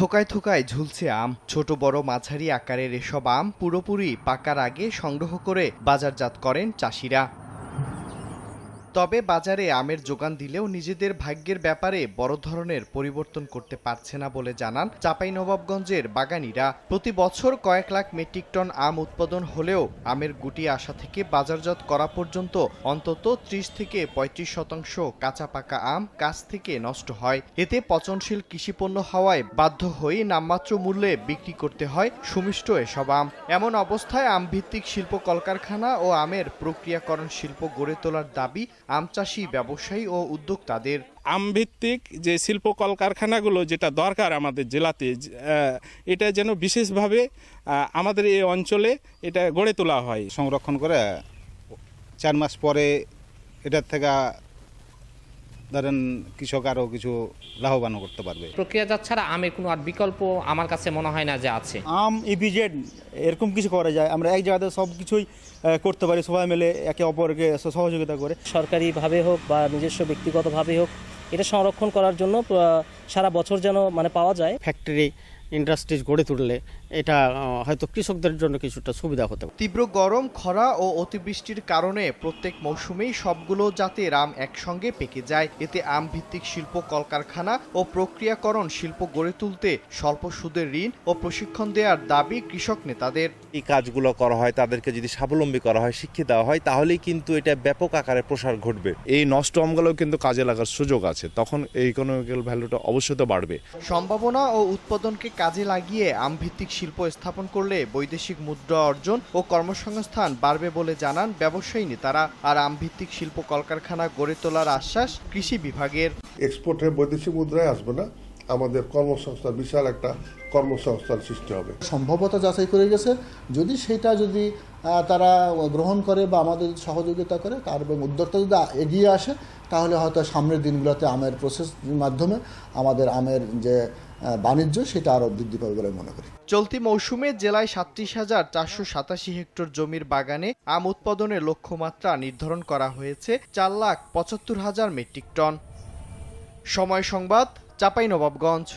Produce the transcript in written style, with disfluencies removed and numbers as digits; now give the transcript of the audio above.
থোকায় থোকায় ঝুলছে আম। ছোট বড় মাঝারি আকারের এসব আম পুরোপুরি পাকার আগে সংগ্রহ করে বাজারজাত করেন চাষিরা। তবে বাজারে আমের যোগান দিলেও নিজেদের ভাগ্যের ব্যাপারে বড় ধরনের পরিবর্তন করতে পারছে না বলে জানান চাঁপাইনবাবগঞ্জের বাগানীরা। প্রতি বছর কয়েক লাখ মেট্রিক টন আম উৎপাদন হলেও আমের গুটি আসা থেকে বাজারজাত করা পর্যন্ত অন্তত ৩০ থেকে ৩৫% কাঁচা পাকা আম গাছ থেকে নষ্ট হয়। এতে পচনশীল কৃষিপণ্য হওয়ায় বাধ্য হয়ে নামমাত্র মূল্যে বিক্রি করতে হয় সুমিষ্ট এসব আম। এমন অবস্থায় আমভিত্তিক শিল্প কলকারখানা ও আমের প্রক্রিয়াকরণ শিল্প গড়ে তোলার দাবি আমচাষী, ব্যবসায়ী ও উদ্যোক্তাদের। আমভিত্তিক যে শিল্প কলকারখানাগুলো যেটা দরকার আমাদের জেলাতে, এটা যেন বিশেষভাবে আমাদের এই অঞ্চলে এটা গড়ে তোলা হয়। সংরক্ষণ করে 4 মাস পরে এটার থেকে ধরেন কৃষক আরও কিছু লাভবান করতে পারবে। প্রক্রিয়াজাত ছাড়া আমের কোনো আর বিকল্প আমার কাছে মনে হয় না যে আছে। আম ইপিজেড এরকম কিছু করা যায়, আমরা এক জায়গাতে সব কিছুই করতে পারি, সবাই মিলে একে অপরকে সহযোগিতা করে। সরকারিভাবে হোক বা নিজস্ব ব্যক্তিগতভাবে হোক, এটা সংরক্ষণ করার জন্য সারা বছর যেন পাওয়া যায়। ফ্যাক্টরি ইন্ডাস্ট্রিজ গড়ে তুললে এটা হয়তো কৃষকদের জন্য কিছুটা সুবিধা হতে পারে। তীব্র গরম, খরা ও অতিবৃষ্টির কারণে প্রত্যেক মৌসুমেই সবগুলো জাতের আম একসঙ্গে পেকে যায়। এতে আম ভিত্তিক শিল্প কলকারখানা ও প্রক্রিয়াকরণ শিল্প গড়ে তুলতে স্বল্প সুদের ঋণ ও প্রশিক্ষণ দেওয়ার দাবি কৃষক নেতাদের। এই কাজগুলো করা হয়, তাদেরকে যদি স্বাবলম্বী করা হয়, শিক্ষা দেওয়া হয়, তাহলেই কিন্তু এটা ব্যাপক আকারে প্রসার ঘটবে। এই নষ্ট আমগুলো কিন্তু কাজে লাগার সুযোগ আছে, তখন এই ইকোনমিক্যাল ভ্যালুটা অবশ্যই তো বাড়বে। সম্ভাবনা ও উৎপাদনকে কাজে লাগিয়ে আমভিত্তিক শিল্প স্থাপন করলে বৈদেশিক মুদ্রা অর্জন ও কর্মসংস্থান বাড়বে বলে জানান ব্যবসায়ী নেতারা। আর আমভিত্তিক শিল্প কলকারখানা গড়ে তোলার আশ্বাস কৃষি বিভাগের। এক্সপোর্টে বৈদেশিক মুদ্রায় আসবে না, আমাদের কর্মসংস্থান, বিশাল একটা কর্মসংস্থান সৃষ্টি হবে। সম্ভাব্যতা যাচাই করে গেছে, যদি তারা গ্রহণ করে বা আমাদের সহযোগিতা করে, তার এবং উদ্যোক্তা যদি এগিয়ে আসে, তাহলে হয়তো সামনের দিনগুলোতে আমের প্রসেসের মাধ্যমে আমাদের আমের যে বাণিজ্য সেটা আরও বৃদ্ধি পাবে বলে মনে করি। চলতি মৌসুমে জেলায় ৩৭,৪৮৭ হেক্টর জমির বাগানে আম উৎপাদনের লক্ষ্যমাত্রা নির্ধারণ করা হয়েছে 4,75,000 মেট্রিক টন। সময় সংবাদ, চাঁপাইনবাবগঞ্জ।